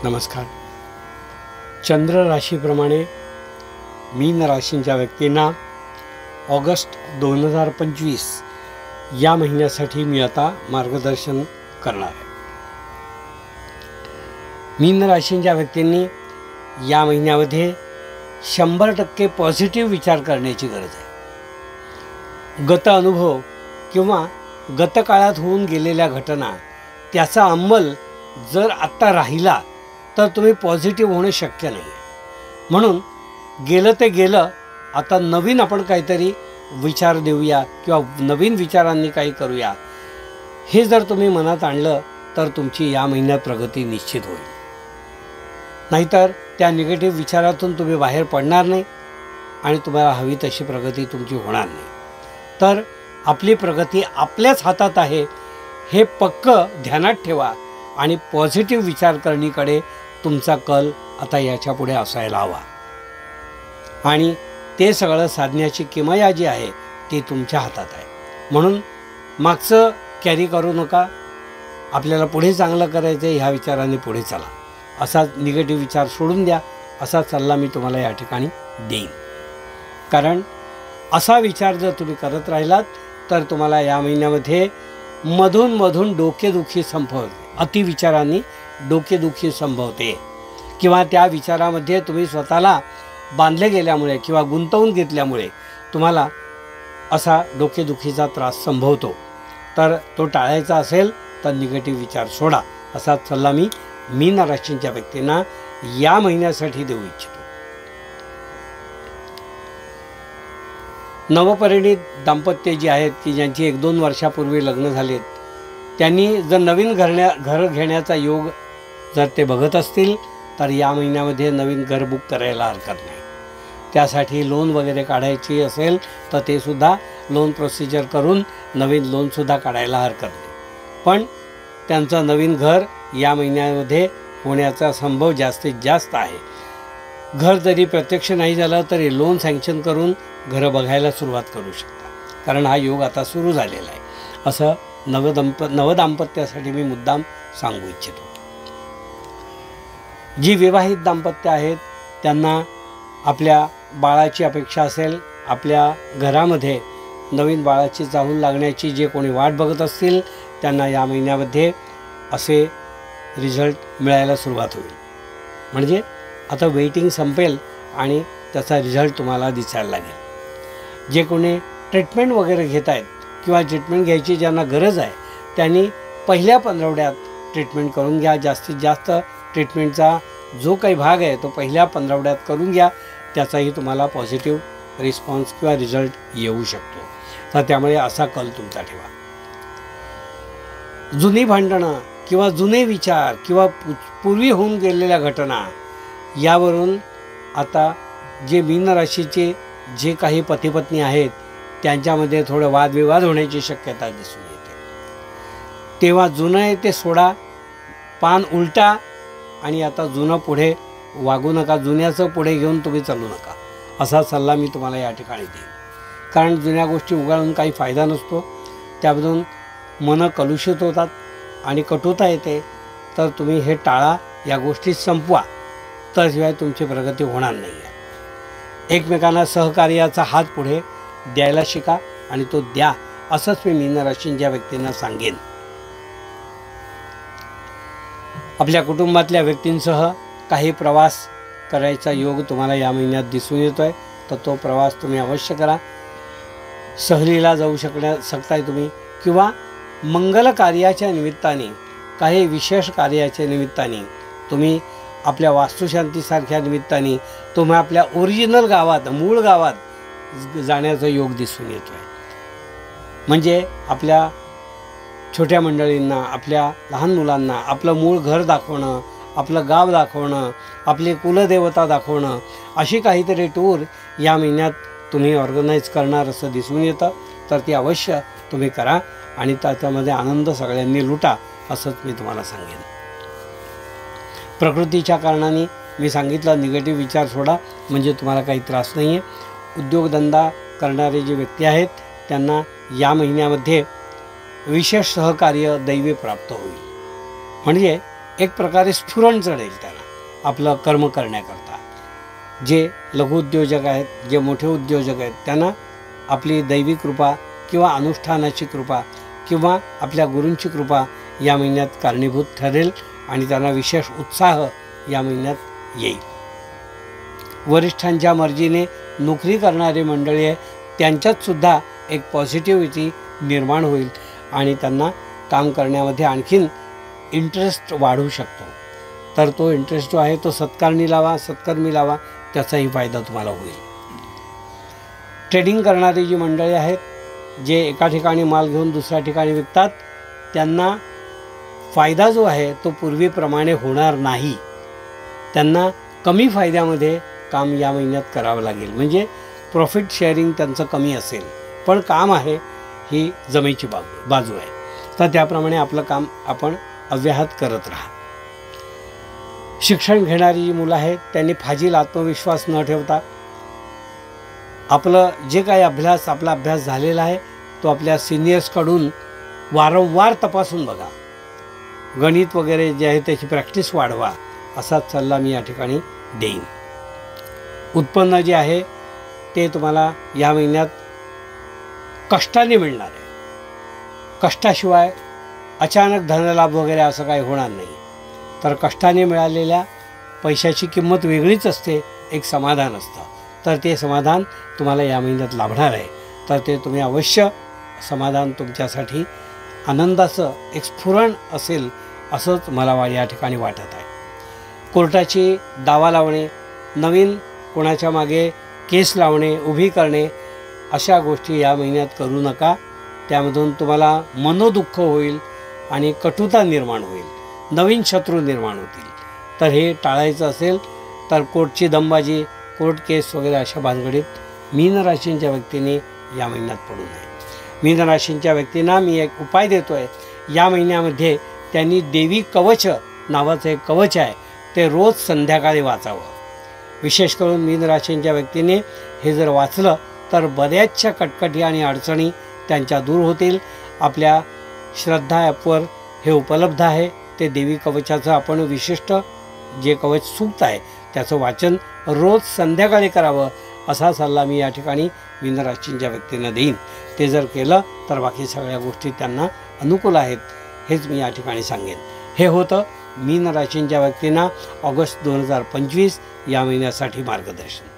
नमस्कार. चंद्र राशीप्रमाणे मीन राशींच्या व्यक्तींना ऑगस्ट 2025 या महिन्यासाठी मी आता मार्गदर्शन करणार आहे. मीन राशींच्या व्यक्तींनी या महिन्यामध्ये 100% पॉझिटिव्ह विचार करण्याची गरज आहे. गत अनुभव किंवा गतकाळात होऊन गेलेल्या घटना त्याचा अंमल जर आत्ता राहिला तर तुम्ही पॉझिटिव्ह होणे शक्य नाही आहे. म्हणून गेलं ते गेलं, आता नवीन आपण काहीतरी विचार देऊया किंवा नवीन विचारांनी काही करूया, हे जर तुम्ही मनात आणलं तर तुमची या महिन्यात प्रगती निश्चित होईल. नाहीतर त्या निगेटिव्ह विचारातून तुम्ही बाहेर पडणार नाही आणि तुम्हाला हवी तशी प्रगती तुमची होणार नाही. तर आपली प्रगती आपल्याच हातात आहे हे पक्कं ध्यानात ठेवा आणि पॉझिटिव्ह विचारकरणीकडे तुमचा कल आता याच्या पुढे असायला हवा. आणि ते सगळं साधण्याची किमया जी आहे ती तुमच्या हातात आहे. म्हणून मागचं कॅरी करू नका. आपल्याला पुढे चांगलं करायचं आहे ह्या विचाराने पुढे चला. असा निगेटिव्ह विचार सोडून द्या, असा सल्ला मी तुम्हाला या ठिकाणी देईन. कारण असा विचार जर तुम्ही करत राहिलात तर तुम्हाला या महिन्यामध्ये मधून डोकेदुखी संभवते. अतिविचारांनी डोकेदुखी संभवते किंवा त्या विचारामध्ये तुम्ही स्वतःला बांधले गेल्यामुळे किंवा गुंतवून घेतल्यामुळे तुम्हाला असा डोकेदुखीचा त्रास संभवतो. तर तो टाळायचा असेल तर निगेटिव्ह विचार सोडा, असा सल्ला मी मीन राशींच्या व्यक्तींना या महिन्यासाठी देऊ इच्छितो. नवपरिणित दाम्पत्य जी आहेत की ज्यांची 1-2 वर्षापूर्वी लग्न झालेत, त्यांनी जर नवीन घर घेण्याचा योग जर ते बघत असतील तर या महिन्यामध्ये नवीन घर बुक करायला हरकत नाही. त्यासाठी लोन वगैरे काढायची असेल तर ते सुद्धा लोन प्रोसिजर करून नवीन लोनसुद्धा काढायला हरकत नाही. पण त्यांचं नवीन घर या महिन्यामध्ये होण्याचा संभव जास्तीत जास्त आहे. घर जरी प्रत्यक्ष नाही झालं तरी लोन सँक्शन करून घरं बघायला सुरुवात करू शकता, कारण हा योग आता सुरू झालेला आहे. असं नवदाम्पत्यासाठी मी मुद्दाम सांगू इच्छितो. जी विवाहित दाम्पत्य आहेत त्यांना आपल्या बाळाची अपेक्षा असेल, आपल्या घरामध्ये नवीन बाळाची चाहूल लागण्याची जे कोणी वाट बघत असतील त्यांना या महिन्यामध्ये असे रिझल्ट मिळायला सुरुवात होईल. म्हणजे आता वेटिंग संपेल आणि त्याचा रिझल्ट तुम्हाला दिसायला लागेल. जे कोणी ट्रीटमेंट वगैरे घेत आहेत किंवा ट्रीटमेंट घ्यायची ज्यांना गरज आहे त्यांनी पहिल्या पंधरवड्यात ट्रीटमेंट करून घ्या. जास्तीत जास्त ट्रीटमेंटचा जो काही भाग आहे तो पहिल्या पंधरवड्यात करून घ्या. त्याचाही तुम्हाला पॉझिटिव्ह रिस्पॉन्स किंवा रिझल्ट येऊ शकतो. तर त्यामुळे असा कल तुमचा ठेवा. जुनी भांडणं किंवा जुने विचार किंवा पूर्वी होऊन गेलेल्या घटना यावरून आता जे मीन राशीचे जे काही पतिपत्नी आहेत त्यांच्यामध्ये थोडं वादविवाद होण्याची शक्यता दिसून येते. तेव्हा जुनं आहे ते सोडा, पान उलटा आणि आता जुनं पुढे वागू नका. जुन्याचं पुढे घेऊन तुम्ही चालू नका, असा सल्ला मी तुम्हाला या ठिकाणी देईन. कारण जुन्या गोष्टी उगाळून काही फायदा नसतो. त्यामधून मनं कलुषित होतात आणि कटुता येते. तर तुम्ही हे टाळा, या गोष्टी संपवा, तर शिवाय तुमची प्रगती होणार नाही आहे. एकमेकांना सहकार्याचा हात पुढे द्यायला शिका आणि तो द्या, असंच मी मीन राशींच्या व्यक्तींना सांगेन. आपल्या कुटुंबातल्या व्यक्तींसह काही प्रवास करायचा योग तुम्हाला या महिन्यात दिसून येतो आहे, तर तो प्रवास तुम्ही अवश्य करा. सहलीला जाऊ शकताय तुम्ही किंवा मंगल कार्याच्या निमित्ताने, काही विशेष कार्याच्या निमित्ताने, तुम्ही आपल्या वास्तुशांतीसारख्या निमित्ताने तुम्ही आपल्या ओरिजिनल गावात, मूळ गावात जाण्याचा योग दिसून येतो आहे. म्हणजे आपल्या छोट्या मंडळींना, आपल्या लहान मुलांना आपलं मूळ घर दाखवणं, आपलं गाव दाखवणं, आपली कुलदेवता दाखवणं, अशी काहीतरी टूर या महिन्यात तुम्ही ऑर्गनाईज करणार असं दिसून येतं. तर ती अवश्य तुम्ही करा आणि त्याच्यामध्ये आनंद सगळ्यांनी लुटा, असंच मी तुम्हाला सांगेन. प्रकृतीच्या कारणाने मी सांगितलं निगेटिव्ह विचार सोडा, म्हणजे तुम्हाला काही त्रास नाही आहे. उद्योगधंदा करणारे जे व्यक्ती आहेत त्यांना या महिन्यामध्ये विशेष सहकार्य दैवी प्राप्त होईल. म्हणजे एक प्रकारे स्फुरण चढेल त्यांना आपलं कर्म करण्याकरता. जे लघुउद्योजक आहेत, जे मोठे उद्योजक आहेत, त्यांना आपली दैवी कृपा किंवा अनुष्ठानाची कृपा किंवा आपल्या गुरूंची कृपा या महिन्यात कारणीभूत ठरेल आणि त्यांना विशेष उत्साह या महिन्यात येईल. वरिष्ठांच्या मर्जीने नोकरी करणारी मंडळी आहे, त्यांच्यातसुद्धा एक पॉझिटिव्हिटी निर्माण होईल आणि त्यांना काम करण्यामध्ये आणखीन इंटरेस्ट वाढू शकतो. तर तो इंटरेस्ट जो आहे तो सत्कारणी लावा, त्याचाही फायदा तुम्हाला होईल. ट्रेडिंग करणारी जी मंडळी आहेत, जे एका ठिकाणी माल घेऊन दुसऱ्या ठिकाणी विकतात, त्यांना फायदा जो आहे तो पूर्वीप्रमाणे होणार नाही. त्यांना कमी फायद्यामध्ये काम या महिन्यात करावं लागेल. म्हणजे प्रॉफिट शेअरिंग त्यांचं कमी असेल, पण काम आहे ही जमेची बाजू आहे. तर त्याप्रमाणे आपलं काम आपण अव्याहत करत राहा. शिक्षण घेणारी जी मुलं आहेत, त्यांनी फाजील आत्मविश्वास न ठेवता आपलं जे काही आपला अभ्यास झालेला आहे तो आपल्या सिनियर्सकडून वारंवार तपासून बघा. गणित वगैरे जे आहे त्याची प्रॅक्टिस वाढवा, असाच सल्ला मी या ठिकाणी देईन. उत्पन्न जे आहे ते तुम्हाला या महिन्यात कष्टाने मिळणार आहे. कष्टाशिवाय अचानक धनलाभ वगैरे असं काही होणार नाही. तर कष्टाने मिळालेल्या पैशाची किंमत वेगळीच असते, एक समाधान असतं. तर ते समाधान तुम्हाला या महिन्यात लाभणार आहे. तर ते तुम्ही अवश्य समाधान तुमच्यासाठी आनंदाचं एक स्फुरण असेल असंच मला या ठिकाणी वाटत आहे. कोर्टाची दावा लावणे, नवीन कोणाच्या मागे केस लावणे, उभी करणे, अशा गोष्टी या महिन्यात करू नका. त्यामधून तुम्हाला मनोदुःख होईल आणि कटुता निर्माण होईल, नवीन शत्रू निर्माण होतील. तर हे टाळायचं असेल तर कोर्टची दमबाजी, कोर्ट केस वगैरे अशा भानगडीत मीन राशींच्या व्यक्तींनी या महिन्यात पडू नये. मीन राशींच्या व्यक्तींना मी एक उपाय देतो आहे. या महिन्यामध्ये त्यांनी देवी कवच नावाचं एक कवच आहे, ते रोज संध्याकाळी वाचावं. विशेष करून मीन राशींच्या व्यक्तीने हे जर वाचलं तर बऱ्याचशा कटकटी आणि अडचणी त्यांच्या दूर होतील. आपल्या श्रद्धा ॲपवर हे उपलब्ध आहे. ते देवी कवचाचं आपण विशिष्ट जे कवच सूक्त आहे त्याचं वाचन रोज संध्याकाळी करावं, असा सल्ला मी या ठिकाणी मीन राशींच्या व्यक्तींना देईन. ते जर केलं तर बाकी सगळ्या गोष्टी त्यांना अनुकूल आहेत, हेच मी या ठिकाणी सांगेन. हे होतं मीन राशींच्या व्यक्तींना ऑगस्ट 2025 या महिन्यासाठी मार्गदर्शन.